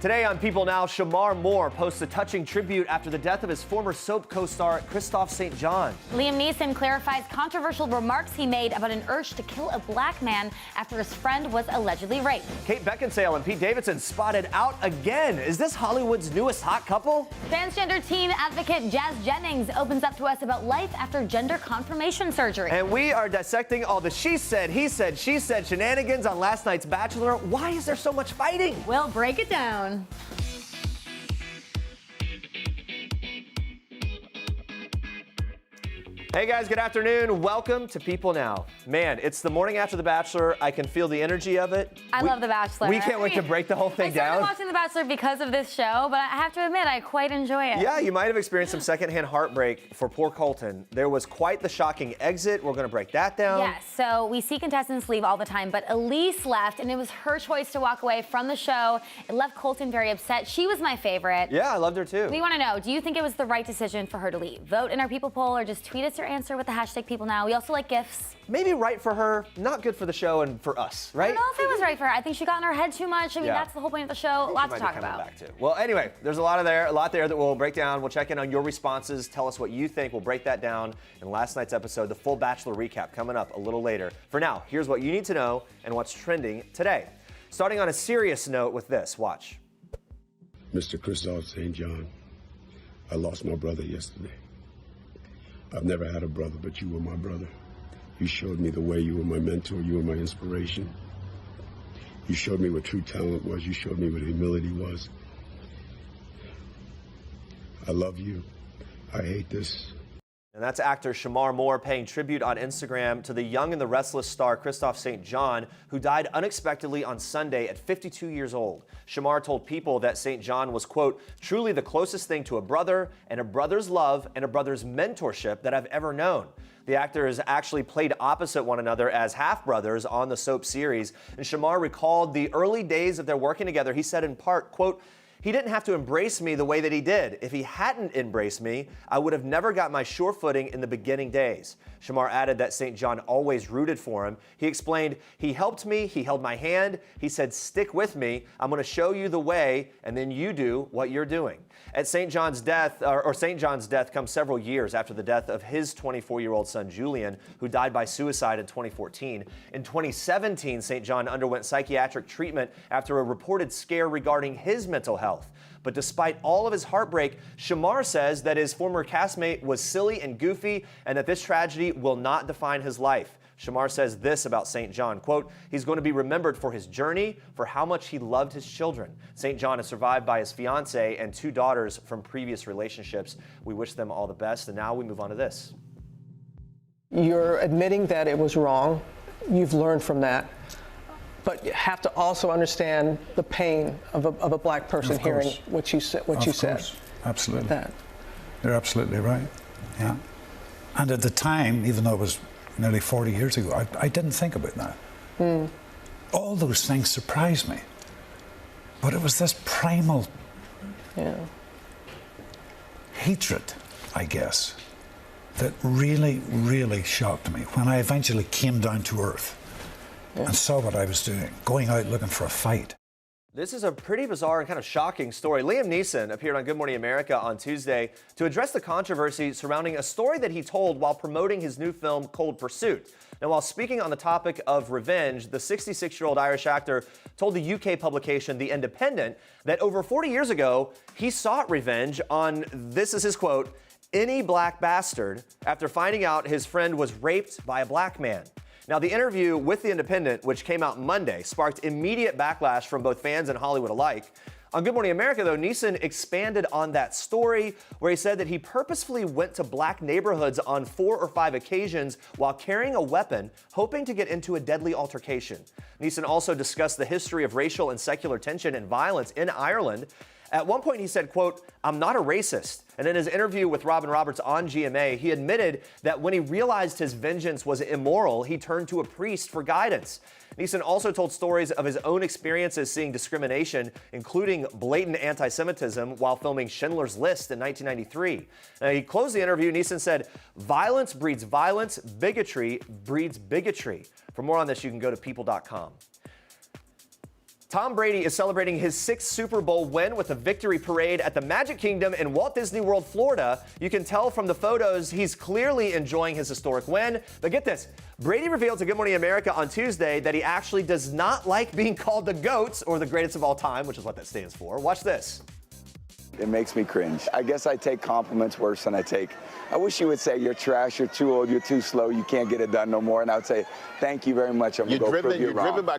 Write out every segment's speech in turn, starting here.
Today on People Now, Shemar Moore posts a touching tribute after the death of his former soap co-star Kristoff St. John. Liam Neeson clarifies controversial remarks he made about an urge to kill a black man after his friend was allegedly raped. Kate Beckinsale and Pete Davidson spotted out again. Is this Hollywood's newest hot couple? Transgender teen advocate Jazz Jennings opens up to us about life after gender confirmation surgery. And we are dissecting all the she said, he said, she said shenanigans on last night's Bachelor. Why is there so much fighting? We'll break it down. Hey guys, good afternoon. Welcome to People Now. Man, it's the morning after The Bachelor. I can feel the energy of it. I love The Bachelor. We can't wait to break the whole thing down. I started watching The Bachelor because of this show, but I have to admit, I quite enjoy it. Yeah, you might have experienced some secondhand heartbreak for poor Colton. There was quite the shocking exit. We're going to break that down. Yes, so we see contestants leave all the time, but Elise left, and it was her choice to walk away from the show. It left Colton very upset. She was my favorite. Yeah, I loved her too. We want to know, do you think it was the right decision for her to leave? Vote in our People poll or just tweet us your answer with the hashtag People Now. We also like gifts. Maybe right for her, not good for the show and for us, right? I don't know if it was right for her. I think she got in her head too much. I mean, that's the whole point of the show. Lots to talk about. Back to. Well, anyway, there's a lot there that we'll break down. We'll check in on your responses. Tell us what you think. We'll break that down in last night's episode. The full Bachelor recap coming up a little later. For now, here's what you need to know and what's trending today. Starting on a serious note with this. Watch. Mr. Kristoff St. John, I lost my brother yesterday. I've never had a brother, but you were my brother. You showed me the way. You were my mentor. You were my inspiration. You showed me what true talent was. You showed me what humility was. I love you. I hate this. And that's actor Shemar Moore paying tribute on Instagram to the young and the restless star Kristoff St. John, who died unexpectedly on Sunday at 52 years old. Shemar told People that St. John was, quote, truly the closest thing to a brother and a brother's love and a brother's mentorship that I've ever known. The actors actually played opposite one another as half-brothers on the soap series. And Shemar recalled the early days of their working together. He said in part, quote, he didn't have to embrace me the way that he did. If he hadn't embraced me, I would have never got my sure footing in the beginning days. Shemar added that St. John always rooted for him. He explained, he helped me, he held my hand, he said, stick with me, I'm gonna show you the way, and then you do what you're doing. At St. John's death comes several years after the death of his 24-year-old son, Julian, who died by suicide in 2014. In 2017, St. John underwent psychiatric treatment after a reported scare regarding his mental health. But despite all of his heartbreak, Shemar says that his former castmate was silly and goofy and that this tragedy will not define his life. Shemar says this about St. John, quote, he's going to be remembered for his journey, for how much he loved his children. St. John is survived by his fiancée and 2 daughters from previous relationships. We wish them all the best. And now we move on to this. You're admitting that it was wrong. You've learned from that. But you have to also understand the pain of a black person hearing what you said. Absolutely. That. You're absolutely right. Yeah. And at the time, even though it was nearly 40 years ago, I didn't think about that. All those things surprised me. But it was this primal hatred, I guess, that really, really shocked me when I eventually came down to earth and saw what I was doing, going out looking for a fight. This is a pretty bizarre and kind of shocking story. Liam Neeson appeared on Good Morning America on Tuesday to address the controversy surrounding a story that he told while promoting his new film, Cold Pursuit. Now, while speaking on the topic of revenge, the 66-year-old Irish actor told the UK publication The Independent that over 40 years ago, he sought revenge on, this is his quote, any black bastard after finding out his friend was raped by a black man. Now, the interview with The Independent, which came out Monday, sparked immediate backlash from both fans and Hollywood alike. On Good Morning America, though, Neeson expanded on that story, where he said that he purposefully went to black neighborhoods on 4 or 5 occasions while carrying a weapon, hoping to get into a deadly altercation. Neeson also discussed the history of racial and secular tension and violence in Ireland. At one point, he said, quote, I'm not a racist. And in his interview with Robin Roberts on GMA, he admitted that when he realized his vengeance was immoral, he turned to a priest for guidance. Neeson also told stories of his own experiences seeing discrimination, including blatant anti-Semitism, while filming Schindler's List in 1993. Now, he closed the interview. Neeson said, violence breeds violence, bigotry breeds bigotry. For more on this, you can go to people.com. Tom Brady is celebrating his 6th Super Bowl win with a victory parade at the Magic Kingdom in Walt Disney World, Florida. You can tell from the photos he's clearly enjoying his historic win. But get this, Brady revealed to Good Morning America on Tuesday that he actually does not like being called the GOAT, or the greatest of all time, which is what that stands for. Watch this. It makes me cringe. I guess I take compliments worse than I wish you would say you're trash, you're too old, you're too slow, you can't get it done no more. And I would say, thank you very much. I'm going to go prove you wrong.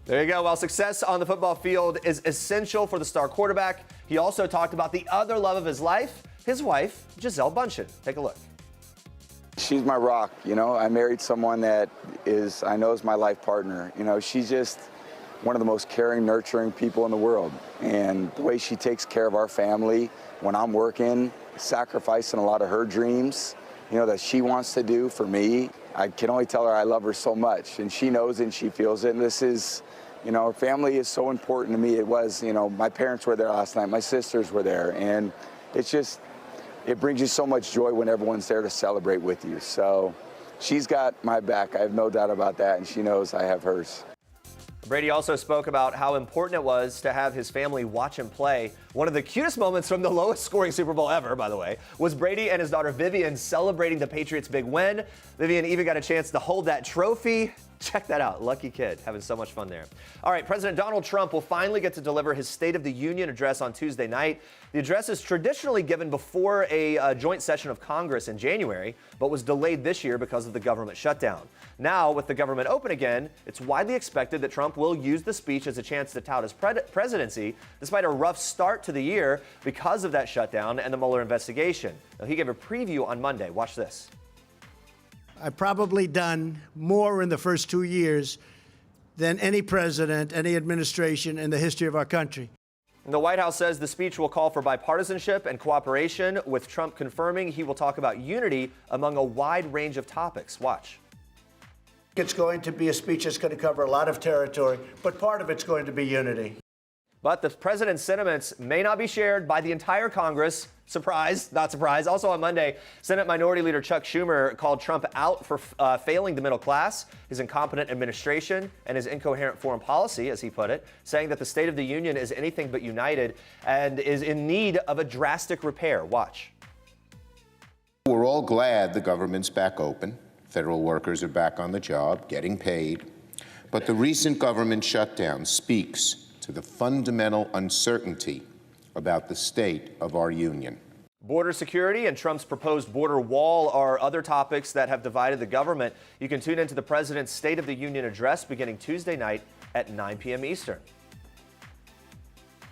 There you go. While success on the football field is essential for the star quarterback, he also talked about the other love of his life, his wife, Gisele Bündchen. Take a look. She's my rock. You know, I married someone that I know is my life partner. You know, she's just one of the most caring, nurturing people in the world. And the way she takes care of our family when I'm working, sacrificing a lot of her dreams, you know, that she wants to do for me. I can only tell her I love her so much, and she knows it and she feels it. And this is, you know, family is so important to me. It was, you know, my parents were there last night, my sisters were there, and it's just, it brings you so much joy when everyone's there to celebrate with you. So she's got my back. I have no doubt about that, and she knows I have hers. Brady also spoke about how important it was to have his family watch him play. One of the cutest moments from the lowest scoring Super Bowl ever, by the way, was Brady and his daughter Vivian celebrating the Patriots' big win. Vivian even got a chance to hold that trophy. Check that out. Lucky kid. Having so much fun there. All right, President Donald Trump will finally get to deliver his State of the Union address on Tuesday night. The address is traditionally given before a joint session of Congress in January, but was delayed this year because of the government shutdown. Now, with the government open again, it's widely expected that Trump will use the speech as a chance to tout his presidency, despite a rough start to the year because of that shutdown and the Mueller investigation. Now, he gave a preview on Monday. Watch this. I've probably done more in the first 2 years than any president, any administration in the history of our country. The White House says the speech will call for bipartisanship and cooperation, with Trump confirming he will talk about unity among a wide range of topics. Watch. It's going to be a speech that's going to cover a lot of territory, but part of it's going to be unity. But the president's sentiments may not be shared by the entire Congress. Surprise, not surprise. Also on Monday, Senate Minority Leader Chuck Schumer called Trump out for failing the middle class, his incompetent administration, and his incoherent foreign policy, as he put it, saying that the State of the Union is anything but united and is in need of a drastic repair. Watch. We're all glad the government's back open. Federal workers are back on the job, getting paid. But the recent government shutdown speaks to the fundamental uncertainty about the state of our union. Border security and Trump's proposed border wall are other topics that have divided the government. You can tune into the president's State of the Union address beginning Tuesday night at 9 p.m. Eastern.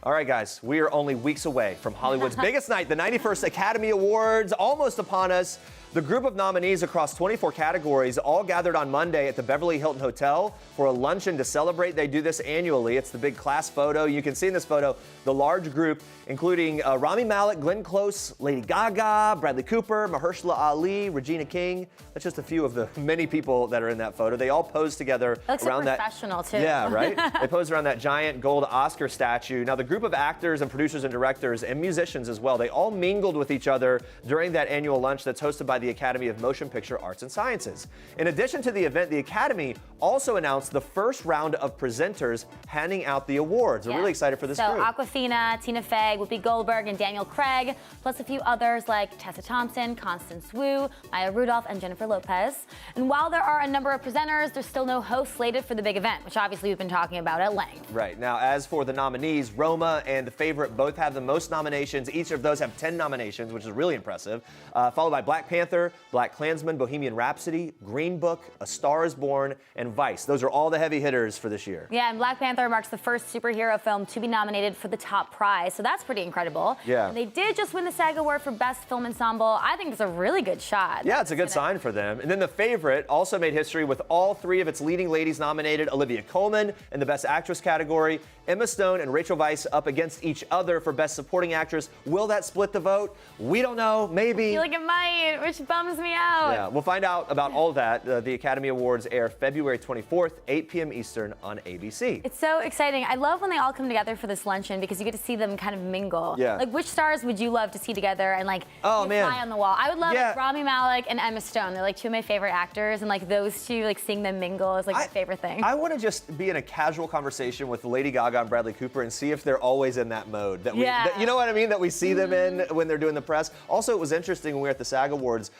All right, guys, we are only weeks away from Hollywood's biggest night, the 91st Academy Awards, almost upon us. The group of nominees across 24 categories all gathered on Monday at the Beverly Hilton Hotel for a luncheon to celebrate. They do this annually. It's the big class photo. You can see in this photo the large group, including Rami Malek, Glenn Close, Lady Gaga, Bradley Cooper, Mahershala Ali, Regina King. That's just a few of the many people that are in that photo. They all pose together Looks around that. professional, too. Yeah, right? They pose around that giant gold Oscar statue. Now, the group of actors and producers and directors and musicians as well, they all mingled with each other during that annual lunch that's hosted by the Academy of Motion Picture Arts and Sciences. In addition to the event, the Academy also announced the first round of presenters handing out the awards. We're really excited for this group. Awkwafina, Tina Fey, Whoopi Goldberg, and Daniel Craig, plus a few others like Tessa Thompson, Constance Wu, Maya Rudolph, and Jennifer Lopez. And while there are a number of presenters, there's still no host slated for the big event, which obviously we've been talking about at length. Right. Now, as for the nominees, Roma and The Favorite both have the most nominations. Each of those have 10 nominations, which is really impressive. Followed by Black Panther, Black Klansman, Bohemian Rhapsody, Green Book, A Star is Born, and Vice. Those are all the heavy hitters for this year. Yeah, and Black Panther marks the first superhero film to be nominated for the top prize, so that's pretty incredible. Yeah. And they did just win the SAG Award for Best Film Ensemble. I think it's a really good shot. Yeah, it's a good sign for them. And then The Favorite also made history with all three of its leading ladies nominated. Olivia Colman in the Best Actress category, Emma Stone and Rachel Weisz up against each other for Best Supporting Actress. Will that split the vote? We don't know. Maybe. I feel like it might, which which bums me out. Yeah, we'll find out about all of that. The Academy Awards air February 24th, 8 p.m. Eastern on ABC. It's so exciting. I love when they all come together for this luncheon because you get to see them kind of mingle. Yeah. Like, which stars would you love to see together and like Oh, be a man. fly on the wall? I would love Yeah. like Rami Malek and Emma Stone. They're like two of my favorite actors, and like those two, like seeing them mingle is like my favorite thing. I want to just be in a casual conversation with Lady Gaga and Bradley Cooper and see if they're always in that mode. That we, Yeah. that, you know what I mean? That we see them in when they're doing the press. Also, it was interesting when we were at the SAG Awards.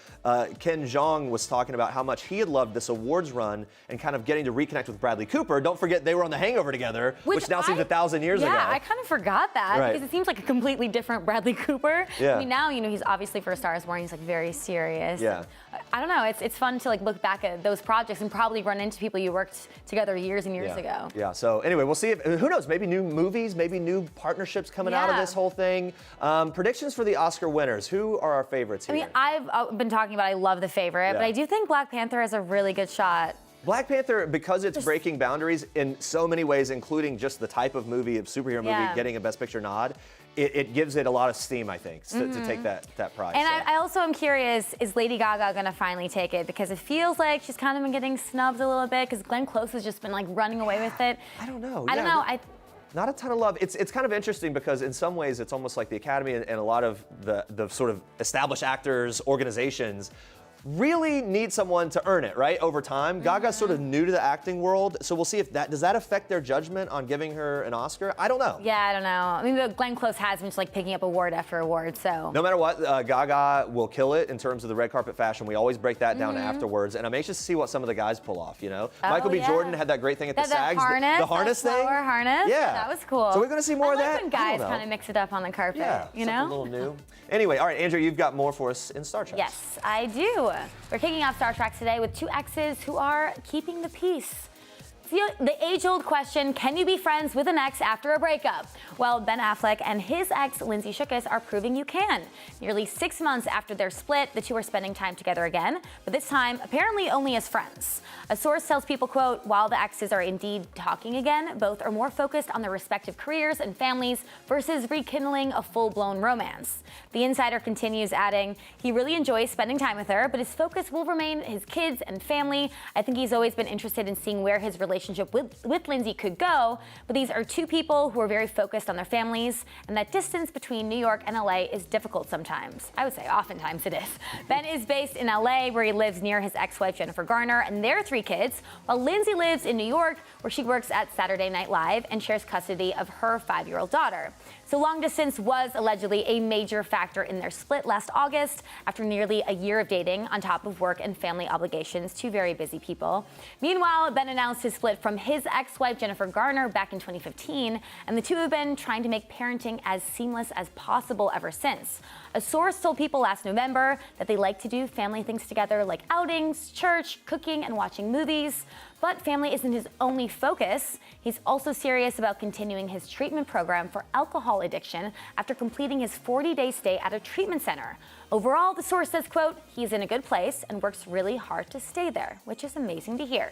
Ken Jeong was talking about how much he had loved this awards run and kind of getting to reconnect with Bradley Cooper. Don't forget they were on The Hangover together, which now seems 1,000 years ago. Yeah, I kind of forgot that Right. because it seems like a completely different Bradley Cooper. Yeah. I mean, now, you know, he's obviously for A Star Is Born, he's like very serious. Yeah. I don't know, it's fun to like look back at those projects and probably run into people you worked together years and years ago. Yeah, so anyway, we'll see if, who knows, maybe new movies, maybe new partnerships coming out of Yeah. this whole thing. Predictions for the Oscar winners. Who are our favorites I here? mean, I've been talking about I love The Favorite, but Yeah. I do think Black Panther has a really good shot. Black Panther, because it's breaking boundaries in so many ways, including just the type of movie, of superhero movie, Yeah. getting a Best Picture nod, it gives it a lot of steam, I think, to take that prize. And so. I also am curious, is Lady Gaga going to finally take it? Because it feels like she's kind of been getting snubbed a little bit because Glenn Close has just been like running away with it. I don't know. I don't Yeah, know. Not a ton of love. It's kind of interesting because in some ways it's almost like the Academy and a lot of the sort of established actors, organizations, really need someone to earn it, right, over time. Gaga's sort of new to the acting world, so we'll see if does that affect their judgment on giving her an Oscar? I don't know. Yeah, I don't know. I mean, but Glenn Close has been just like picking up award after award, so. No matter what, Gaga will kill it in terms of the red carpet fashion. We always break that down afterwards, and I'm anxious to see what some of the guys pull off, you know? Michael B. yeah. Jordan had that great thing at the SAGs. The harness that thing. flower harness. Yeah. That was cool. So we're going to see more I of like that? when I don't guys know. kind of mix it up on the carpet, Yeah, you something know? a little new. Anyway, all right, Andrew, you've got more for us in Star Trek. Yes, I do. We're kicking off Star Trek today with two exes who are keeping the peace. The age-old question, can you be friends with an ex after a breakup? Well, Ben Affleck and his ex, Lindsay Shookus, are proving you can. Nearly 6 months after their split, the two are spending time together again, but this time, apparently only as friends. A source tells People, quote, while the exes are indeed talking again, both are more focused on their respective careers and families versus rekindling a full-blown romance. The insider continues, adding, he really enjoys spending time with her, but his focus will remain his kids and family. I think he's always been interested in seeing where his relationship with Lindsay could go, but these are two people who are very focused on their families, and that distance between New York and LA is difficult sometimes. I would say oftentimes it is. Ben is based in LA, where he lives near his ex-wife Jennifer Garner and their 3 kids, while Lindsay lives in New York, where she works at Saturday Night Live and shares custody of her 5-year-old daughter. So long distance was allegedly a major factor in their split last August after nearly a year of dating on top of work and family obligations, 2 very busy people. Meanwhile, Ben announced his split from his ex-wife Jennifer Garner back in 2015, and the two have been trying to make parenting as seamless as possible ever since. A source told People last November that they like to do family things together like outings, church, cooking, and watching movies. But family isn't his only focus. He's also serious about continuing his treatment program for alcohol addiction after completing his 40-day stay at a treatment center. Overall, the source says, quote, he's in a good place and works really hard to stay there, which is amazing to hear.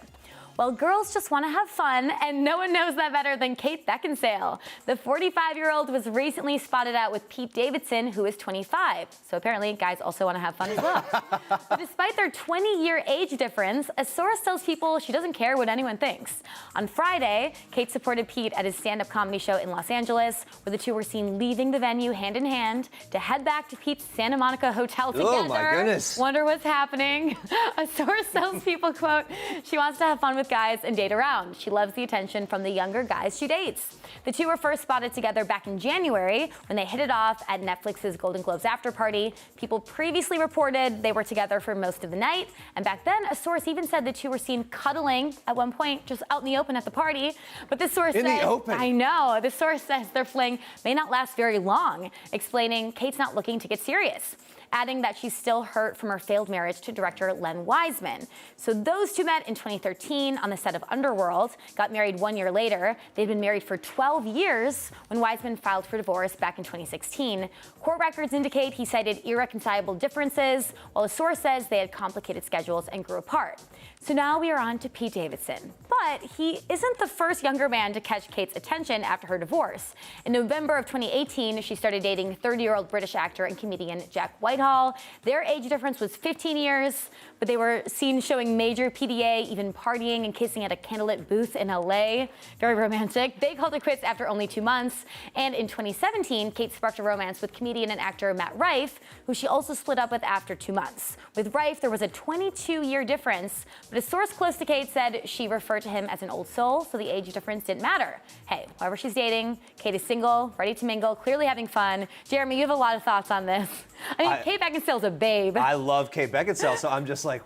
Well, girls just want to have fun, and no one knows that better than Kate Beckinsale. The 45-year-old was recently spotted out with Pete Davidson, who is 25. So apparently, guys also want to have fun as well. But despite their 20-year age difference, a source tells People she doesn't care what anyone thinks. On Friday, Kate supported Pete at his stand-up comedy show in Los Angeles, where the two were seen leaving the venue hand in hand to head back to Pete's Santa Monica hotel together. Oh, my goodness. Wonder what's happening. A source tells People, quote, she wants to have fun with guys and date around. She loves the attention from the younger guys she dates. The two were first spotted together back in January when they hit it off at Netflix's Golden Globes after party. People previously reported they were together for most of the night, and back then a source even said the two were seen cuddling at one point just out in the open at the party. But this source In the says, open? I know, the source says their fling may not last very long, explaining Kate's not looking to get serious, adding that she's still hurt from her failed marriage to director Len Wiseman. So those two met in 2013 on the set of Underworld, got married 1 year later. They'd been married for 12 years when Wiseman filed for divorce back in 2016. Court records indicate he cited irreconcilable differences, while a source says they had complicated schedules and grew apart. So now we are on to Pete Davidson. But he isn't the first younger man to catch Kate's attention after her divorce. In November of 2018, she started dating 30-year-old British actor and comedian Jack Whitehall. Their age difference was 15 years, but they were seen showing major PDA, even partying and kissing at a candlelit booth in LA. Very romantic. They called it quits after only 2 months. And in 2017, Kate sparked a romance with comedian and actor Matt Rife, who she also split up with after 2 months. With Rife, there was a 22-year difference, but a source close to Kate said she referred to him as an old soul, so the age difference didn't matter. Hey, whoever she's dating, Kate is single, ready to mingle, clearly having fun. Jeremy, you have a lot of thoughts on this. I mean, Kate Beckinsale's a babe. I love Kate Beckinsale, so I'm just like,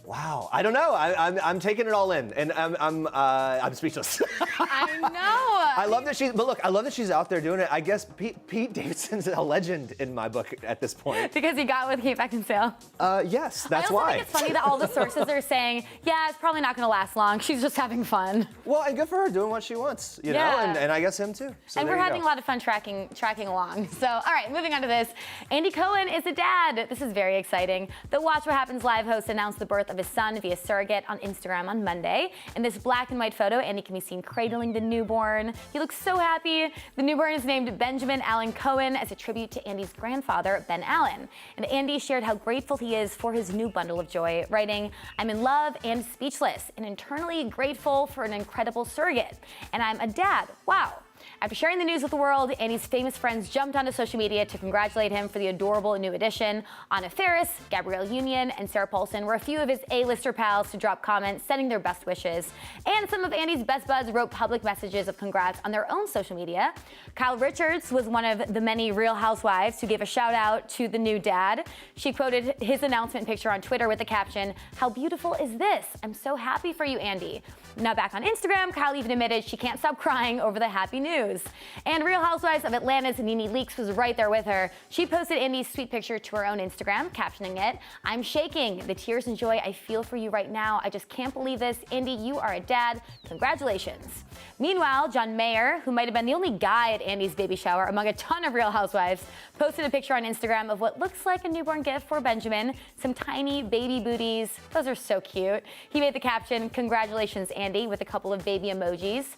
wow. I don't know. I'm taking it all in, and I'm speechless. I know. I love that I love that she's out there doing it. I guess Pete Davidson's a legend in my book at this point. Because he got with Kate Beckinsale. Yes, that's I also why. think it's funny that all the sources are saying, yeah, it's probably not going to last long. She's just having fun. Well, and good for her doing what she wants, you know, and I guess him too. So and we're having a lot of fun tracking along. So, all right, moving on to this. Andy Cohen is a dad. This is very exciting. The Watch What Happens Live host announced the birth of his son via surrogate on Instagram on Monday. In this black and white photo, Andy can be seen cradling the newborn. He looks so happy. The newborn is named Benjamin Allen Cohen as a tribute to Andy's grandfather, Ben Allen. And Andy shared how grateful he is for his new bundle of joy, writing, "I'm in love and speechless and internally grateful for an incredible surrogate. And I'm a dad. Wow." After sharing the news with the world, Andy's famous friends jumped onto social media to congratulate him for the adorable new addition. Anna Faris, Gabrielle Union, and Sarah Paulson were a few of his A-lister pals to drop comments sending their best wishes. And some of Andy's best buds wrote public messages of congrats on their own social media. Kyle Richards was one of the many Real Housewives who gave a shout out to the new dad. She quoted his announcement picture on Twitter with the caption, "How beautiful is this? I'm so happy for you, Andy." Now back on Instagram, Kyle even admitted she can't stop crying over the happy news. And Real Housewives of Atlanta's Nene Leakes was right there with her. She posted Andy's sweet picture to her own Instagram, captioning it, "I'm shaking. The tears and joy I feel for you right now. I just can't believe this. Andy, you are a dad. Congratulations." Meanwhile, John Mayer, who might have been the only guy at Andy's baby shower among a ton of Real Housewives, posted a picture on Instagram of what looks like a newborn gift for Benjamin, some tiny baby booties. Those are so cute. He made the caption, "Congratulations, Andy," with a couple of baby emojis.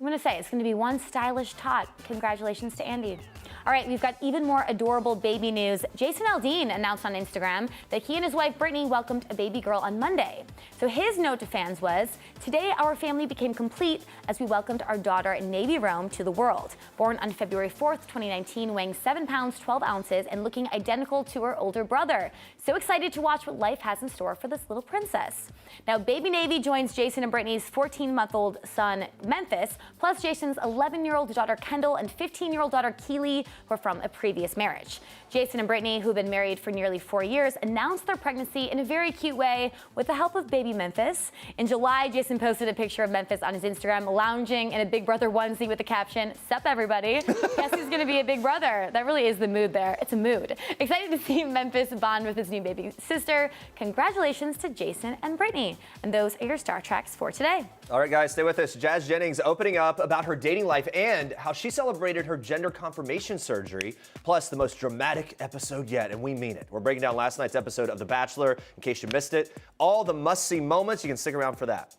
I'm gonna say it's gonna be one stylish tot. Congratulations to Andy. All right, we've got even more adorable baby news. Jason Aldean announced on Instagram that he and his wife Brittany welcomed a baby girl on Monday. So his note to fans was, "Today our family became complete as we welcomed our daughter Navy Rome to the world. Born on February 4th, 2019, weighing 7 pounds, 12 ounces and looking identical to her older brother. So excited to watch what life has in store for this little princess." Now, baby Navy joins Jason and Brittany's 14-month-old son Memphis, plus Jason's 11-year-old daughter Kendall and 15-year-old daughter Keely, who are from a previous marriage. Jason and Brittany, who've been married for nearly 4 years, announced their pregnancy in a very cute way with the help of baby Memphis. In July, Jason posted a picture of Memphis on his Instagram lounging in a Big Brother onesie with the caption, "Sup everybody." Guess who's gonna be a big brother? That really is the mood there. It's a mood. Excited to see Memphis bond with his new baby sister. Congratulations to Jason and Brittany. And those are your Star Treks for today. All right, guys, stay with us. Jazz Jennings opening up about her dating life and how she celebrated her gender confirmation surgery, plus the most dramatic episode yet, and we mean it. We're breaking down last night's episode of The Bachelor, in case you missed it. All the must-see moments, you can stick around for that.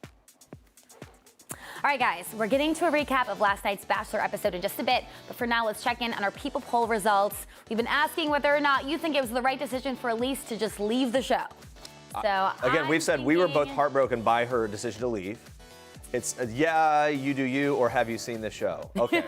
All right, guys, we're getting to a recap of last night's Bachelor episode in just a bit, but for now, let's check in on our People poll results. We've been asking whether or not you think it was the right decision for Elise to just leave the show. So Again, we've said we were both heartbroken by her decision to leave. It's, yeah, you do you, or have you seen the show? Okay.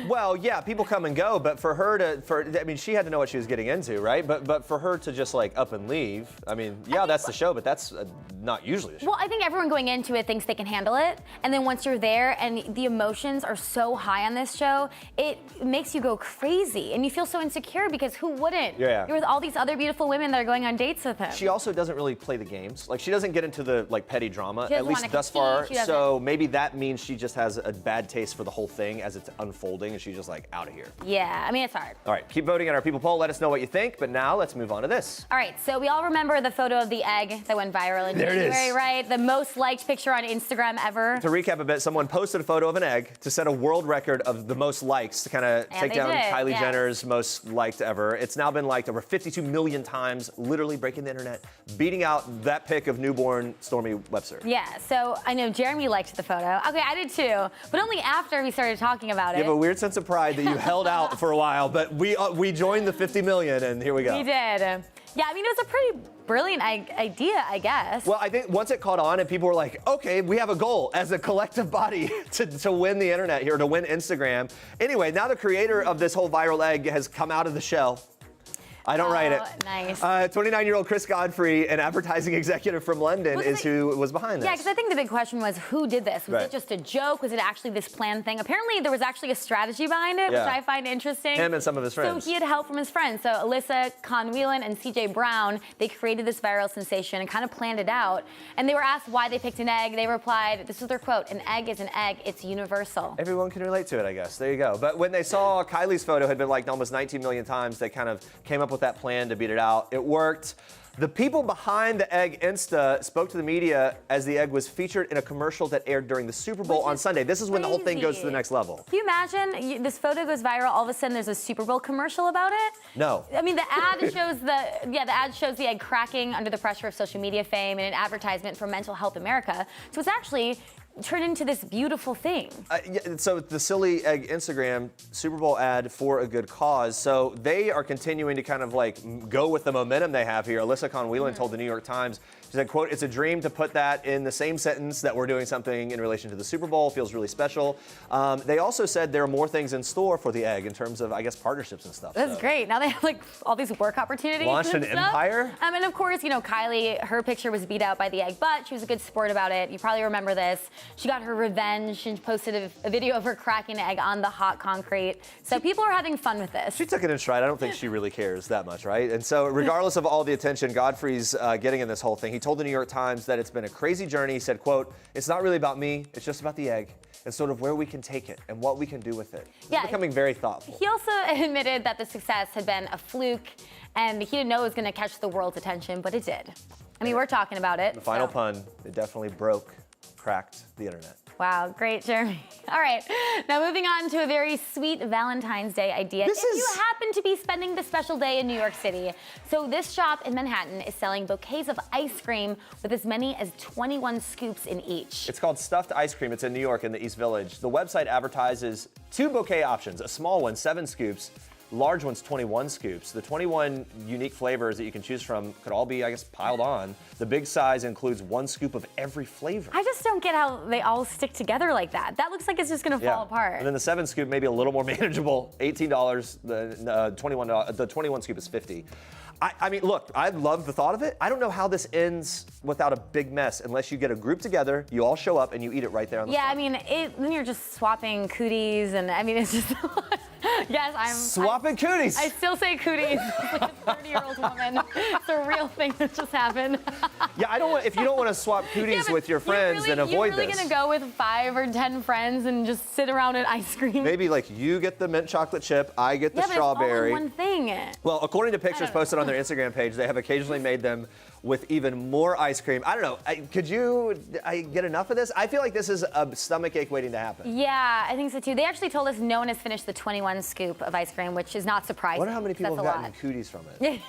Well, yeah, people come and go, but for her to, I mean, she had to know what she was getting into, right? But for her to just like up and leave, I mean, yeah, that's the show, but that's not usually the show. Well, I think everyone going into it thinks they can handle it. And then once you're there and the emotions are so high on this show, it makes you go crazy. And you feel so insecure because who wouldn't? Yeah. You're with all these other beautiful women that are going on dates with him. She also doesn't really play the games. Like, she doesn't get into the like petty drama, She doesn't at least wanna thus compete, far. she doesn't doesn't. So maybe that means she just has a bad taste for the whole thing as it's unfolding, and she's just like, out of here. Yeah, I mean, it's hard. All right, keep voting on our People poll. Let us know what you think. But now let's move on to this. All right, so we all remember the photo of the egg that went viral in There it is. January, right? The most liked picture on Instagram ever. To recap a bit, someone posted a photo of an egg to set a world record of the most likes to kind of take they down did, Kylie yes. Jenner's most liked ever. It's now been liked over 52 million times, literally breaking the internet, beating out that pic of newborn Stormy Webster. Yeah, so I know Jeremy liked the photo. Okay, I did too, but only after we started talking about You it. have a weird sense of pride that you held out for a while, but we joined the 50 million, and here we go. We did. Yeah, I mean, it was a pretty brilliant idea, I guess. Well, I think once it caught on and people were like, okay, we have a goal as a collective body to win the internet here, to win Instagram. Anyway, now the creator of this whole viral egg has come out of the shell. I don't write it. Nice. 29-year-old Chris Godfrey, an advertising executive from London, Was is who was behind this. Yeah, because I think the big question was, who did this? Was Right. it just a joke? Was it actually this planned thing? Apparently, there was actually a strategy behind it, Yeah. which I find interesting. Him and some of his friends. So he had help from his friends. So Alyssa Con Whelan and CJ Brown, they created this viral sensation and kind of planned it out. And they were asked why they picked an egg. They replied, this is their quote, "An egg is an egg. It's universal." Everyone can relate to it, I guess. There you go. But when they saw Kylie's photo had been liked almost 19 million times, they kind of came up with that plan to beat it out. It worked. The people behind the egg Insta spoke to the media as the egg was featured in a commercial that aired during the Super Bowl Which on is Sunday. This is when the whole thing goes to the crazy. next level. Can you imagine this photo goes viral, all of a sudden there's a Super Bowl commercial about it? No. I mean, the ad shows the ad shows the egg cracking under the pressure of social media fame and an advertisement for Mental Health America. So it's actually turned into this beautiful thing. Yeah, so the Silly Egg Instagram Super Bowl ad for a good cause. So they are continuing to kind of like go with the momentum they have here. Alyssa Con Whelan told the New York Times, she said, quote, "It's a dream to put that in the same sentence that we're doing something in relation to the Super Bowl. Feels really special." They also said there are more things in store for the egg in terms of, I guess, partnerships and stuff. That's So great. Now they have like all these work opportunities. Launched and an stuff. empire? And of course, you know, Kylie, her picture was beat out by the egg, but she was a good sport about it. You probably remember this. She got her revenge. She posted a video of her cracking an egg on the hot concrete. So people are having fun with this. She took it in stride. I don't think she really cares that much, right? And so regardless of all the attention Godfrey's getting in this whole thing, he told the New York Times that it's been a crazy journey. He said, quote, "It's not really about me. It's just about the egg and sort of where we can take it and what we can do with it." He's Yeah. becoming very thoughtful. He also admitted that the success had been a fluke and he didn't know it was going to catch the world's attention, but it did. I mean, we're talking about it. The final so. pun, it definitely cracked the internet. Wow, great, Jeremy. All right, now moving on to a very sweet Valentine's Day idea. If you happen to be spending this special day in New York City. So this shop in Manhattan is selling bouquets of ice cream with as many as 21 scoops in each. It's called Stuffed Ice Cream. It's in New York in the East Village. The website advertises 2 bouquet options, a small one, 7 scoops, large one's 21 scoops. The 21 unique flavors that you can choose from could all be, I guess, piled on. The big size includes 1 scoop of every flavor. I just don't get how they all stick together like that. That looks like it's just gonna fall apart. And then the 7 scoop may be a little more manageable, $18. The 21 scoop is $50. I mean, look, I love the thought of it. I don't know how this ends without a big mess unless you get a group together, you all show up, and you eat it right there on the spot. I mean, then you're just swapping cooties, and I mean, it's just. Yes, I'm swapping cooties. I still say cooties. Like a 30-year-old woman. It's a real thing that just happened. Yeah, I don't want. If you don't want to swap cooties with your friends, then avoid You're really this. gonna go with 5 or 10 friends and just sit around at ice cream? Maybe like you get the mint chocolate chip, I get the yeah, but strawberry. It's all in one thing. Well, according to pictures posted on their Instagram page, they have occasionally made them with even more ice cream. I don't know. Could you get enough of this? I feel like this is a stomachache waiting to happen. Yeah, I think so too. They actually told us no one has finished the 21 scoop of ice cream, which is not surprising. I wonder how many people have That's a gotten lot. cooties from it.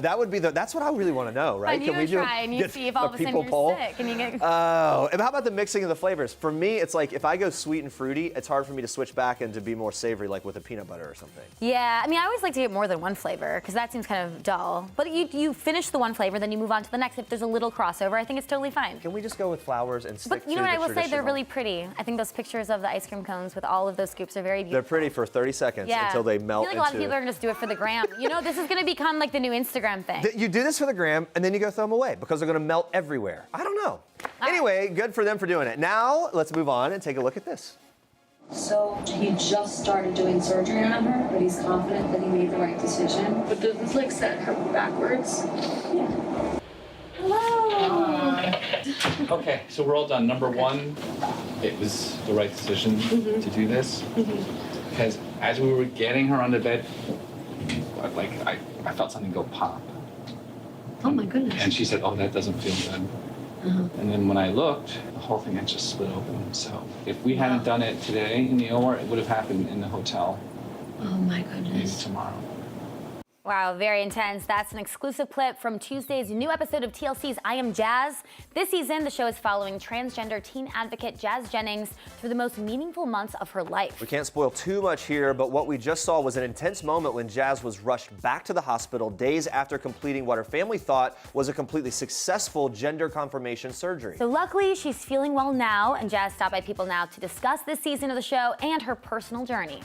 That would be that's what I really want to know, right? And you try and you see if all of a sudden you're sick and you get. Oh, and how about the mixing of the flavors? For me, it's like if I go sweet and fruity, it's hard for me to switch back and to be more savory, like with a peanut butter or something. Yeah, I mean, I always like to get more than one flavor because that seems kind of dull. But you finish the one flavor, then you move on to the next. If there's a little crossover, I think it's totally fine. Can we just go with flowers and stick But you know to what I the will say? They're traditional? really pretty. I think those pictures of the ice cream cones with all of those scoops are very beautiful. They're pretty for 30 seconds Yeah. until they melt I feel like a lot of into. people are gonna just do it for the gram. You know, this is gonna become like the new Instagram thing. You do this for the gram, and then you go throw them away because they're going to melt everywhere. I don't know. Anyway, good for them for doing it. Now, let's move on and take a look at this. So he just started doing surgery on her, but he's confident that he made the right decision. But does this like set her backwards? Yeah. Hello. Okay, so we're all done. Number one, it was the right decision to do this. Because as we were getting her onto bed, I felt something go pop. Oh my goodness. And she said, oh, that doesn't feel good. And then when I looked, the whole thing had just split open. So if we hadn't done it today in the OR, it would have happened in the hotel. Oh my Maybe goodness. tomorrow. Wow, very intense. That's an exclusive clip from Tuesday's new episode of TLC's I Am Jazz. This season, the show is following transgender teen advocate Jazz Jennings through the most meaningful months of her life. We can't spoil too much here, but what we just saw was an intense moment when Jazz was rushed back to the hospital days after completing what her family thought was a completely successful gender confirmation surgery. So luckily, she's feeling well now, and Jazz stopped by People Now to discuss this season of the show and her personal journey.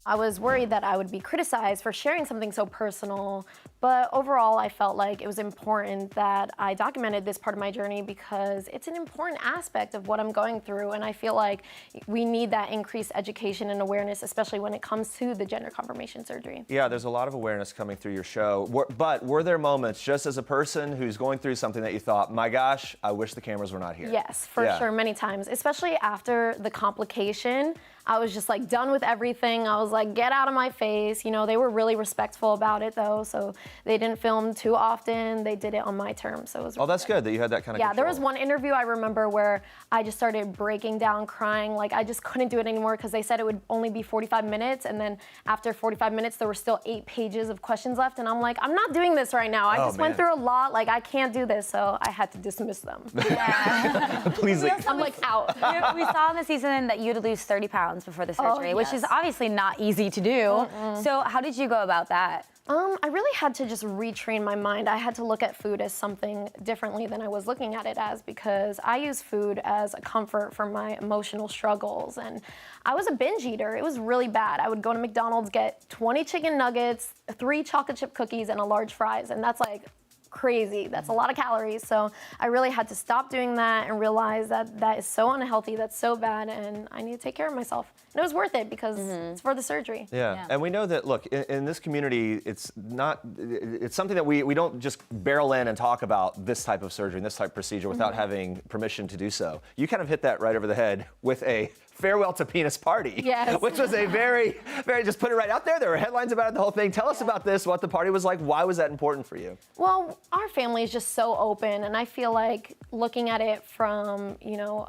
I was worried that I would be criticized for sharing something so personal, but overall I felt like it was important that I documented this part of my journey because it's an important aspect of what I'm going through, and I feel like we need that increased education and awareness, especially when it comes to the gender confirmation surgery. Yeah, there's a lot of awareness coming through your show, but were there moments just as a person who's going through something that you thought, my gosh, I wish the cameras were not here? Yes, for sure, many times, especially after the complication. I was just like done with everything. I was like, get out of my face. You know, they were really respectful about it though, so they didn't film too often. They did it on my terms, so it was. Oh, that's good that you had that kind of. Yeah, control. there was one interview I remember where I just started breaking down, crying. Like I just couldn't do it anymore because they said it would only be 45 minutes, and then after 45 minutes, there were still 8 pages of questions left, and I'm like, I'm not doing this right now. I just went through a lot. Like I can't do this, so I had to dismiss them. Yeah. Please. I'm like out. We saw in the season that you had to lose 30 pounds before the surgery, which is obviously not easy to do. So how did you go about that? I really had to just retrain my mind. I had to look at food as something differently than I was looking at it as, because I use food as a comfort for my emotional struggles. And I was a binge eater. It was really bad. I would go to McDonald's, get 20 chicken nuggets, 3 chocolate chip cookies, and a large fries. And that's like crazy. That's a lot of calories. So I really had to stop doing that and realize that that is so unhealthy, that's so bad, and I need to take care of myself. And it was worth it because it's for the surgery. Yeah, and we know that, look, in this community, it's something that we don't just barrel in and talk about this type of surgery and this type of procedure without having permission to do so. You kind of hit that right over the head with a farewell to penis party, which was a very, just put it right out there. There were headlines about it, the whole thing. Tell us about this, what the party was like. Why was that important for you? Well, our family is just so open, and I feel like looking at it from, you know,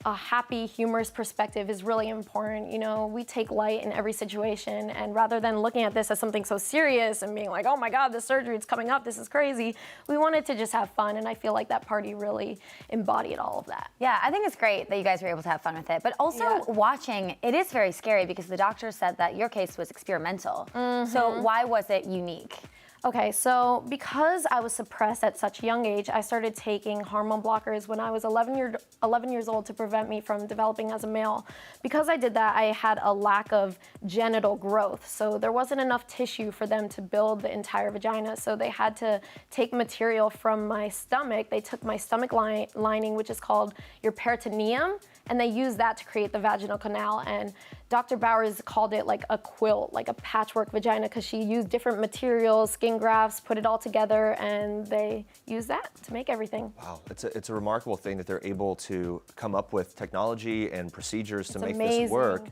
a happy, humorous perspective is really important. You know, we take light in every situation, and rather than looking at this as something so serious and being like, oh my God, this surgery is coming up, this is crazy, we wanted to just have fun, and I feel like that party really embodied all of that. Yeah, I think it's great that you guys were able to have fun with it, but also watching, it is very scary because the doctor said that your case was experimental. So why was it unique? Okay, so because I was suppressed at such a young age, I started taking hormone blockers when I was 11 years old to prevent me from developing as a male. Because I did that, I had a lack of genital growth, so there wasn't enough tissue for them to build the entire vagina, so they had to take material from my stomach. They took my stomach lining, which is called your peritoneum, and they used that to create the vaginal canal. And Dr. Bowers called it like a quilt, like a patchwork vagina, because she used different materials, skin grafts, put it all together, and they used that to make everything. Wow, it's a remarkable thing that they're able to come up with technology and procedures to make this work.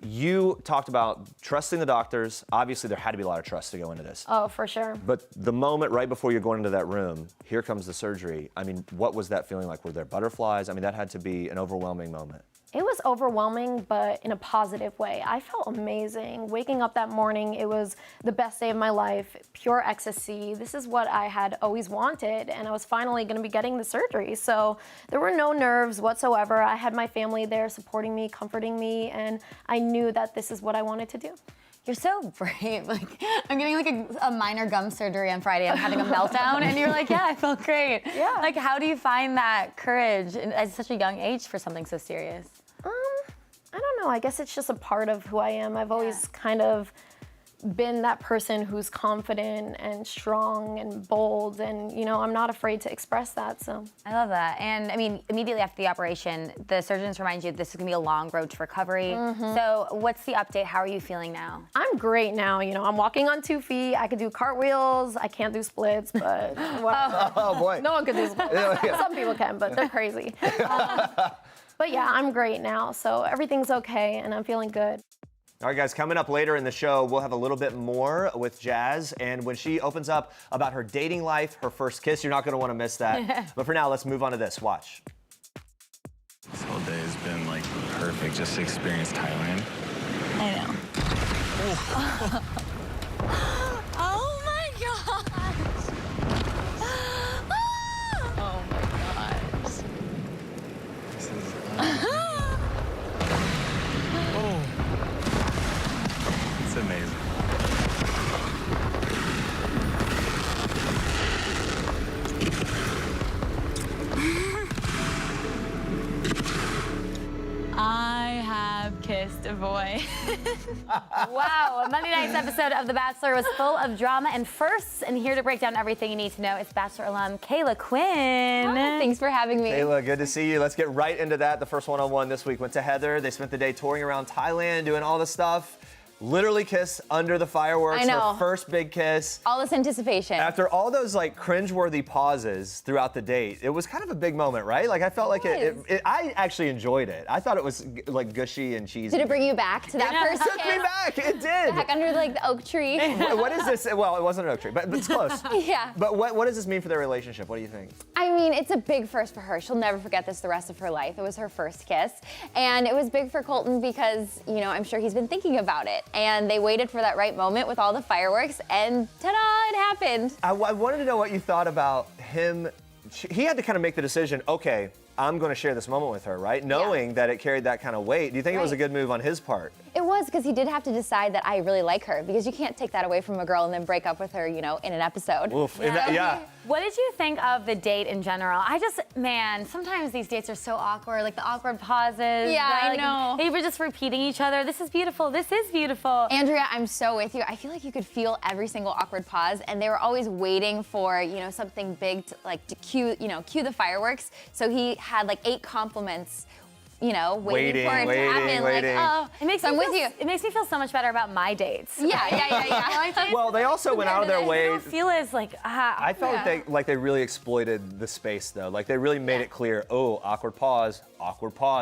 You talked about trusting the doctors. Obviously, there had to be a lot of trust to go into this. Oh, for sure. But the moment right before you're going into that room, here comes the surgery. I mean, what was that feeling like? Were there butterflies? I mean, that had to be an overwhelming moment. It was overwhelming, but in a positive way. I felt amazing. Waking up that morning, it was the best day of my life, pure ecstasy. This is what I had always wanted, and I was finally gonna be getting the surgery. So there were no nerves whatsoever. I had my family there supporting me, comforting me, and I knew that this is what I wanted to do. You're so brave. Like, I'm getting like a minor gum surgery on Friday. I'm having a meltdown, and you're like, yeah, I felt great. Yeah. Like, how do you find that courage at such a young age for something so serious? I don't know. I guess it's just a part of who I am. I've always kind of been that person who's confident and strong and bold, and I'm not afraid to express that. So I love that. And I mean, immediately after the operation, the surgeons remind you this is gonna be a long road to recovery. So what's the update? How are you feeling now? I'm great now. I'm walking on 2 feet. I could do cartwheels. I can't do splits, but Oh boy. no one can do splits. Some people can, but they're crazy. But yeah, I'm great now. So everything's okay, and I'm feeling good. All right, guys, coming up later in the show, we'll have a little bit more with Jazz. And when she opens up about her dating life, her first kiss, you're not going to want to miss that. But for now, let's move on to this. Watch. This whole day has been like perfect just to experience Thailand. I know. Oh my gosh! Oh my gosh! This is. It's amazing. I have kissed a boy. Wow, Monday night's episode of The Bachelor was full of drama and firsts, and here to break down everything you need to know is Bachelor alum Kayla Quinn. Thanks for having me. Kayla, good to see you. Let's get right into that. The first one-on-one this week went to Heather. They spent the day touring around Thailand, doing all the stuff. Literally kiss under the fireworks. I know. Her first big kiss. All this anticipation. After all those like cringeworthy pauses throughout the date, it was kind of a big moment, right? Like I felt like I actually enjoyed it. I thought it was like gushy and cheesy. Did it bring you back to that first It took me back. It did. Back under like the oak tree. What is this? Well, it wasn't an oak tree, but it's close. Yeah. But what does this mean for their relationship? What do you think? I mean, it's a big first for her. She'll never forget this the rest of her life. It was her first kiss. And it was big for Colton because, I'm sure he's been thinking about it. And they waited for that right moment with all the fireworks, and ta-da, it happened. I wanted to know what you thought about him. He had to kind of make the decision, okay, I'm going to share this moment with her, right? Knowing that it carried that kind of weight. Do you think it was a good move on his part? It was, because he did have to decide that I really like her, because you can't take that away from a girl and then break up with her, in an episode. Oof. What did you think of the date in general? Sometimes these dates are so awkward, like the awkward pauses. Yeah, right? I Like, know. They were just repeating each other. This is beautiful. This is beautiful. Andrea, I'm so with you. I feel like you could feel every single awkward pause, and they were always waiting for, something big to cue the fireworks. So he had like 8 compliments, waiting for it to happen. Waiting. Like, I'm with you. It makes me feel so much better about my dates. Yeah. Well, they also went out of their way. I don't feel as like, I felt like they really exploited the space though. Like they really made it clear. Oh, awkward pause,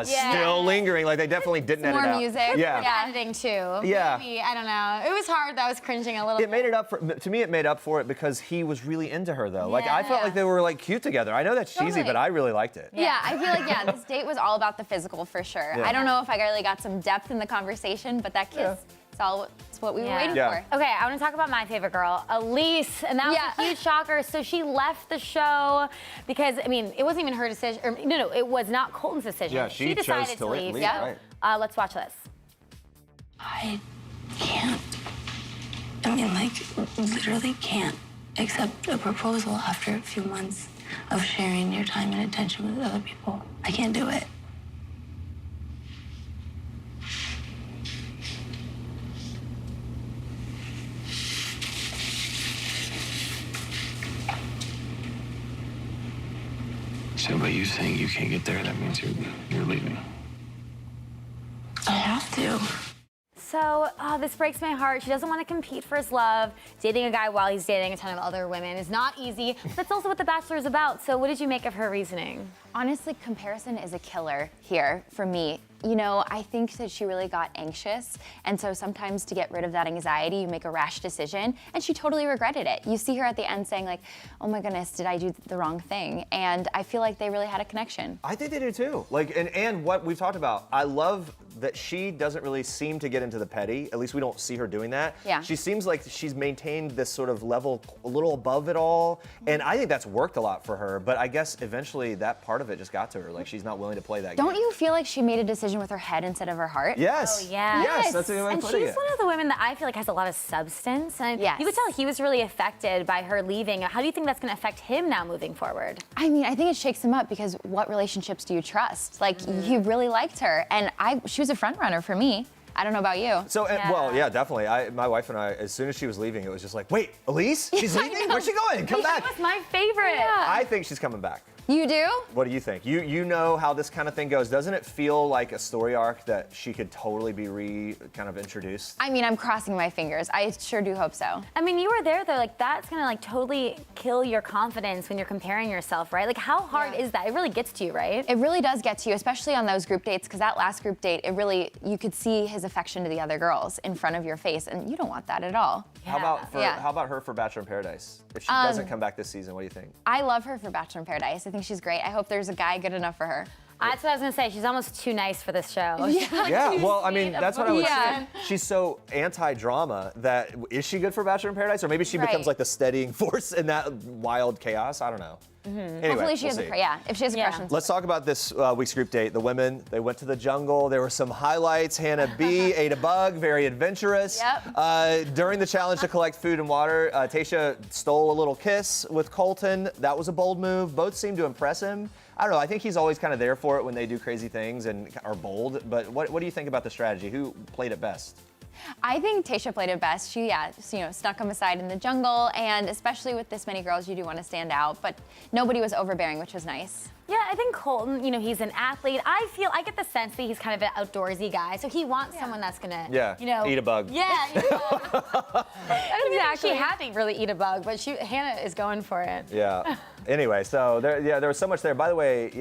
still lingering. Like they definitely didn't edit more out. music. Yeah. editing too. Yeah. Maybe, I don't know. It was hard. I was cringing a little bit. It made it up for. To me, it made up for it because he was really into her though. Like I felt like they were like cute together. I know that's cheesy, but I really liked it. Yeah, I feel like this date was all about the physical for sure. Yeah. I don't know if I really got some depth in the conversation, but that kiss, it's what we were waiting for. Okay, I want to talk about my favorite girl, Elise, and that was a huge shocker. So she left the show because, it wasn't even her decision. No, it was not Colton's decision. Yeah, she decided chose to leave. Right. Let's watch this. I can't. Literally can't accept a proposal after a few months of sharing your time and attention with other people. I can't do it. So by you saying you can't get there, that means you're leaving. I have to. So this breaks my heart. She doesn't want to compete for his love. Dating a guy while he's dating a ton of other women is not easy. But that's also what The Bachelor is about. So what did you make of her reasoning? Honestly, comparison is a killer here for me. I think that she really got anxious. And so sometimes to get rid of that anxiety, you make a rash decision. And she totally regretted it. You see her at the end saying like, oh my goodness, did I do the wrong thing? And I feel like they really had a connection. I think they do too. And what we've talked about, I love that she doesn't really seem to get into the petty. At least we don't see her doing that. Yeah. She seems like she's maintained this sort of level a little above it all. And I think that's worked a lot for her. But I guess eventually that part of it just got to her. Like she's not willing to play that game. Don't you feel like she made a decision with her head instead of her heart? Yes. Oh, yeah. Yes, that's a good way And of she's putting it. one of the women that I feel like has a lot of substance. And Yes. you could tell he was really affected by her leaving. How do you think that's going to affect him now moving forward? I think it shakes him up because what relationships do you trust? Like, he really liked her, and she was a front runner for me. I don't know about you. So, well, yeah, definitely. My wife and I, as soon as she was leaving, it was just like, wait, Elise? She's leaving? Where's she going? Come back. She was my favorite. I think she's coming back. You do? What do you think? You know how this kind of thing goes. Doesn't it feel like a story arc that she could totally be kind of introduced? I mean, I'm crossing my fingers. I sure do hope so. I mean, you were there though. Like that's gonna like totally kill your confidence when you're comparing yourself, right? Like how hard is that? It really gets to you, right? It really does get to you, especially on those group dates, because that last group date, you could see his affection to the other girls in front of your face, and you don't want that at all. How about her for Bachelor in Paradise? If she doesn't come back this season, what do you think? I love her for Bachelor in Paradise. I think she's great. I hope there's a guy good enough for her. That's what I was gonna say. She's almost too nice for this show. Yeah, well, I mean, that's what I was saying. She's so anti-drama that is she good for Bachelor in Paradise? Or maybe she becomes like the steadying force in that wild chaos? I don't know. Anyway, Hopefully she we'll has see. if she has a crush on Let's talk about this week's group date. The women, they went to the jungle. There were some highlights. Hannah B. ate a bug, very adventurous. During the challenge to collect food and water, Tayshia stole a little kiss with Colton. That was a bold move. Both seemed to impress him. I don't know. I think he's always kind of there for it when they do crazy things and are bold. But what do you think about the strategy? Who played it best? I think Tayshia played it best. She, snuck him aside in the jungle, and especially with this many girls, you do want to stand out. But nobody was overbearing, which was nice. Yeah, I think Colton, he's an athlete. I get the sense that he's kind of an outdoorsy guy, so he wants someone that's gonna, eat a bug. Yeah, eat a bug. I don't Exactly. think she had to really eat a bug, but Hannah is going for it. Yeah. Anyway, so there was so much there. By the way,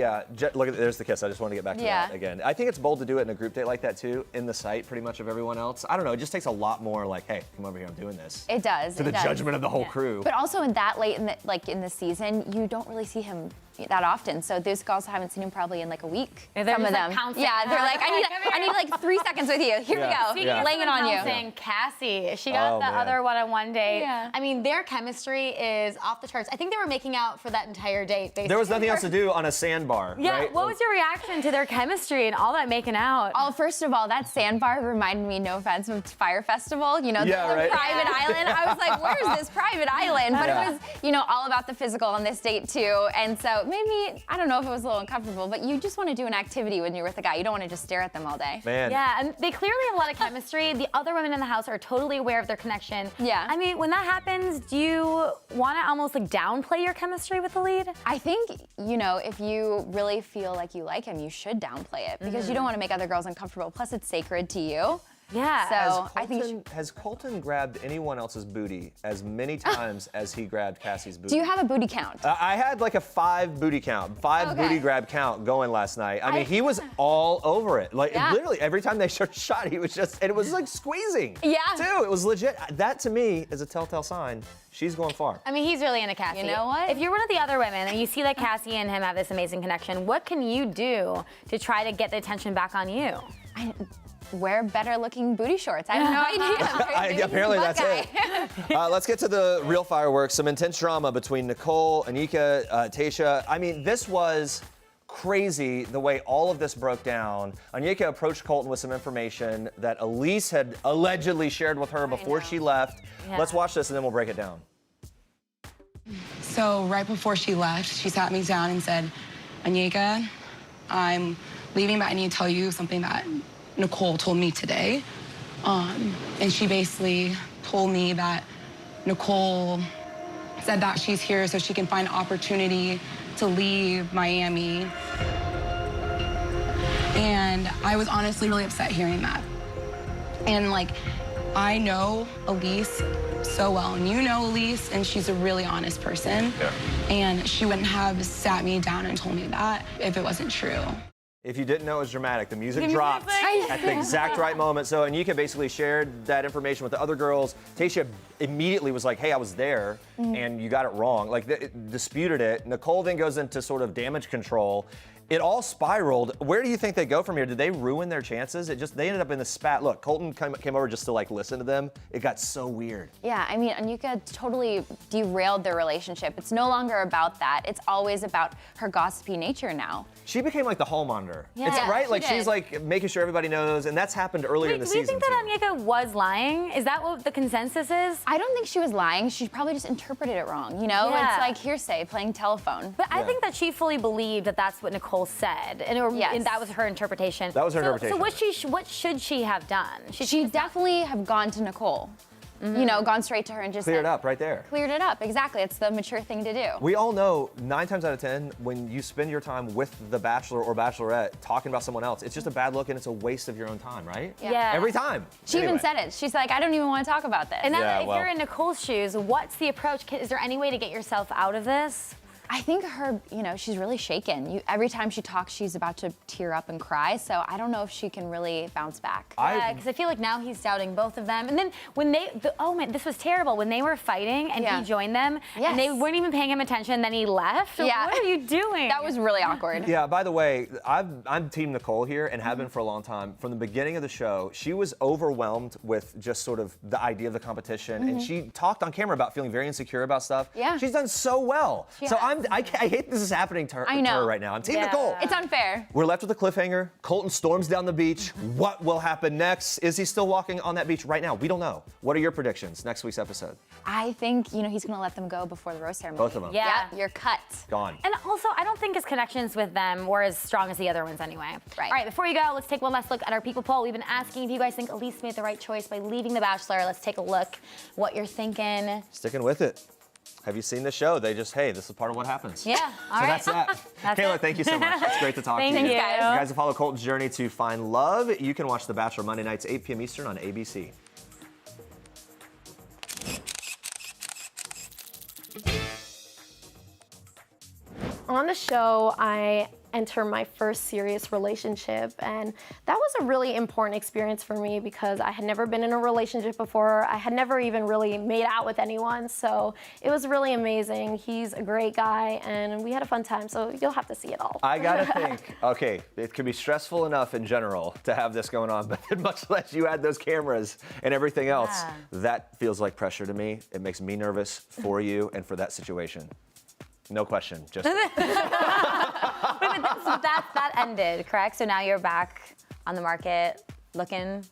look at there's the kiss. I just want to get back to that again. I think it's bold to do it in a group date like that too, in the sight pretty much of everyone else. I don't know. It just takes a lot more like, hey, come over here, I'm doing this. It does. To the judgment of the whole crew. But also in that late in the season, you don't really see him that often. So those girls haven't seen him probably in like a week. They're Some of just, them. like, pouncing. Yeah, they're like, I need like 3 seconds with you. Here we go. Speaking of Laying it on you. pouncing, Cassie, she got the other one-on-one date. Yeah. I mean, their chemistry is off the charts. I think they were making out for that entire date, basically. There was nothing else to do on a sandbar, Yeah, right? what was your reaction to their chemistry and all that making out? Oh, first of all, that sandbar reminded me, no offense, of Fire Festival. The right. private island. I was like, where's this private island? But it was, all about the physical on this date too. And so maybe, I don't know if it was a little uncomfortable, but you just want to do an activity when you're with a guy. You don't want to just stare at them all day. Man. Yeah, and they clearly have a lot of chemistry. The other women in the house are totally aware of their connection. Yeah. I mean, when that happens, do you want to almost like downplay your chemistry with the lead? I think, if you really feel like you like him, you should downplay it because you don't want to make other girls uncomfortable. Plus, it's sacred to you. Yeah. So I think has Colton grabbed anyone else's booty as many times as he grabbed Cassie's booty? Do you have a booty count? I had like a 5 booty count, 5 booty grab count going last night. I mean, he was all over it. Like literally every time they shot, he was just, and it was like squeezing. Yeah. Too. It was legit. That to me is a telltale sign she's going far. I mean, he's really into Cassie. You know what? If you're one of the other women and you see that Cassie and him have this amazing connection, what can you do to try to get the attention back on you? Wear better looking booty shorts. I have no idea. Apparently that's it. Let's get to the real fireworks. Some intense drama between Nicole, Anika, Tayshia. I mean, this was crazy the way all of this broke down. Anika approached Colton with some information that Elise had allegedly shared with her before she left. Yeah. Let's watch this and then we'll break it down. So right before she left, she sat me down and said, Anika, I'm leaving, but I need to tell you something that Nicole told me today. And she basically told me that Nicole said that she's here so she can find opportunity to leave Miami. And I was honestly really upset hearing that. And I know Elise so well, and you know Elise, and she's a really honest person. Yeah. And she wouldn't have sat me down and told me that if it wasn't true. If you didn't know, it was dramatic. The music dropped at the exact right moment. So Anika basically shared that information with the other girls. Tayshia immediately was like, hey, I was there, and you got it wrong. Disputed it. Nicole then goes into sort of damage control. It all spiraled. Where do you think they go from here? Did they ruin their chances? They ended up in the spat. Look, Colton came over just to listen to them. It got so weird. Yeah, I mean, Anika totally derailed their relationship. It's no longer about that. It's always about her gossipy nature now. She became like the hall monitor. Yeah, it's right? She's did. Making sure everybody knows, and that's happened earlier in the season. Do you think that Anika was lying? Is that what the consensus is? I don't think she was lying. She probably just interpreted it wrong, Yeah. It's like hearsay, playing telephone. But I think that she fully believed that that's what Nicole Nicole said, and that was her interpretation. That was her interpretation. So what should she have done? She definitely have gone to Nicole. You know, gone straight to her and just Cleared said, up right there. Cleared it up, exactly. It's the mature thing to do. We all know 9 times out of 10, when you spend your time with the bachelor or bachelorette talking about someone else, it's just a bad look and it's a waste of your own time, right? Yeah. Every time. She even said it. She's like, I don't even want to talk about this. And now if you're in Nicole's shoes, what's the approach? Is there any way to get yourself out of this? I think her, you know, she's really shaken. Every time she talks, she's about to tear up and cry. So I don't know if she can really bounce back. Yeah, because I feel like now he's doubting both of them. And then when oh man, this was terrible. When they were fighting and he joined them, and they weren't even paying him attention, then he left. Yeah. What are you doing? That was really awkward. Yeah, by the way, I'm Team Nicole here and have been for a long time. From the beginning of the show, she was overwhelmed with just sort of the idea of the competition. And she talked on camera about feeling very insecure about stuff. Yeah. She's done so well. I hate this is happening to her, right now. I'm Team Nicole. It's unfair. We're left with a cliffhanger. Colton storms down the beach. What will happen next? Is he still walking on that beach right now? We don't know. What are your predictions next week's episode? I think, you know, he's going to let them go before the rose ceremony. Both of them. Yeah. Yep, you're cut. Gone. And also, I don't think his connections with them were as strong as the other ones anyway. Right. All right, before you go, let's take one last look at our people poll. We've been asking if you guys think Elise made the right choice by leaving The Bachelor. Let's take a look what you're thinking. Sticking with it. Have you seen the show? They just, hey, this is part of what happens. Yeah, all right. So that's that. Kayla, thank you so much. It's great to talk to you. Thank you. You guys have followed Colton's journey to find love. You can watch The Bachelor Monday nights, 8 p.m. Eastern on ABC. On the show, I enter my first serious relationship, and that was a really important experience for me because I had never been in a relationship before. I had never even really made out with anyone, so it was really amazing. He's a great guy, and we had a fun time, so you'll have to see it all. I gotta think, okay, it can be stressful enough in general to have this going on, but much less you add those cameras and everything else. That feels like pressure to me. It makes me nervous for you and for that situation. No question. Just. Wait, but that ended, correct? So now you're back on the market looking.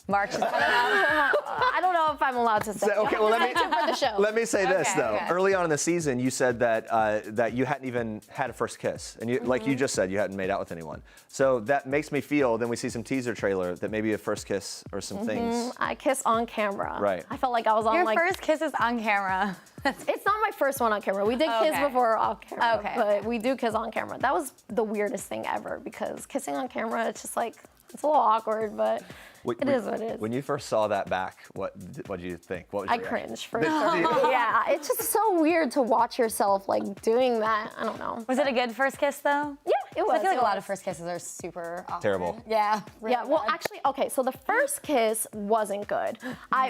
March is coming out. I don't know if I'm allowed to say. Okay, well, for the show. Let me say this though. Okay. Early on in the season, you said that you hadn't even had a first kiss, and you, like you just said, you hadn't made out with anyone. So that makes me feel. Then we see some teaser trailer that maybe a first kiss or some things. I kiss on camera. Right. I felt like I was on Your first kiss is on camera. It's not my first one on camera. We did kiss before off camera, Okay. but we do kiss on camera. That was the weirdest thing ever because kissing on camera, it's just like, it's a little awkward, but it is what it is. When you first saw that back, what did you think? What was I your reaction? cringed for sure. Yeah, it's just so weird to watch yourself like doing that. I don't know. Was it a good first kiss though? Yeah, it was. I feel like it a lot was. of first kisses are super awkward. Terrible. Yeah. Yeah, well, actually, okay, so the first kiss wasn't good.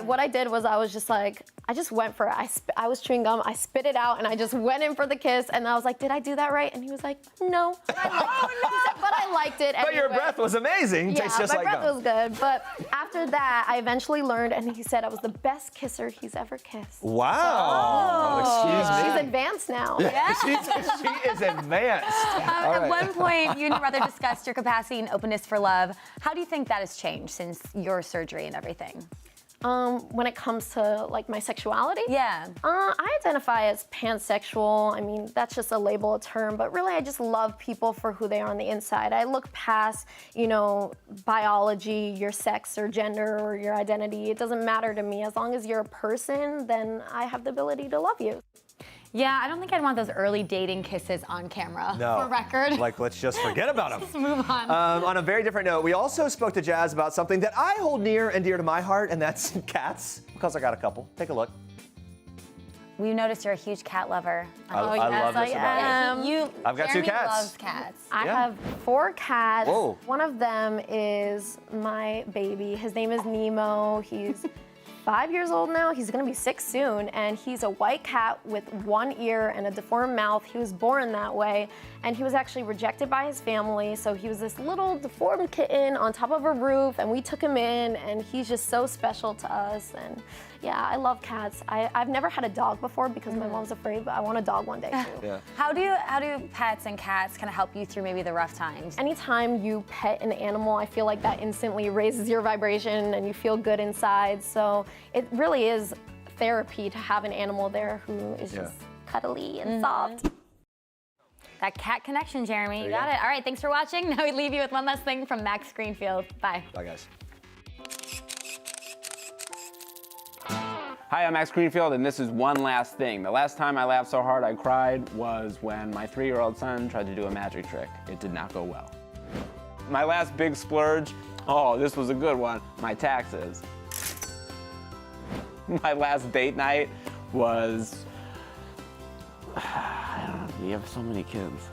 What I did was I was just like, I just went for it. I was chewing gum, I spit it out, and I just went in for the kiss, and I was like, did I do that right? And he was like, no. But I liked it. But your anyway. breath was amazing. Yeah, Tastes just my like breath gum. was good. But after that, I eventually learned, and he said I was the best kisser he's ever kissed. Wow. Excuse me. She's advanced now. Yeah, she is advanced. All At right. one point, you and your brother discussed your capacity and openness for love. How do you think that has changed since your surgery and everything? When it comes to like my sexuality, Yeah. I identify as pansexual. I mean, that's just a label, a term, but really I just love people for who they are on the inside. I look past, biology, your sex or gender or your identity. It doesn't matter to me. As long as you're a person, then I have the ability to love you. Yeah, I don't think I'd want those early dating kisses on camera. No. For record. Like, let's just forget about them. Just move on. On a very different note, we also spoke to Jazz about something that I hold near and dear to my heart, and that's cats, because I got a couple. Take a look. We noticed you're a huge cat lover. I love this about you. I've got two Jeremy cats. loves cats. I have 4 cats. Whoa. One of them is my baby. His name is Nemo. He's 5 years old now. He's gonna be 6 soon, and he's a white cat with 1 ear and a deformed mouth. He was born that way, and he was actually rejected by his family, so he was this little deformed kitten on top of a roof, and we took him in, and he's just so special to us. And yeah, I love cats. I've never had a dog before because my mom's afraid, but I want a dog one day too. Yeah. How do pets and cats kind of help you through maybe the rough times? Anytime you pet an animal, I feel like that instantly raises your vibration and you feel good inside. So it really is therapy to have an animal there who is just cuddly and soft. That cat connection, Jeremy. You you got go. it. All right, thanks for watching. Now we leave you with one last thing from Max Greenfield. Bye. Bye, guys. Hi, I'm Max Greenfield, and this is one last thing. The last time I laughed so hard I cried was when my 3-year-old son tried to do a magic trick. It did not go well. My last big splurge, oh, this was a good one, my taxes. My last date night was, I don't know, we have so many kids.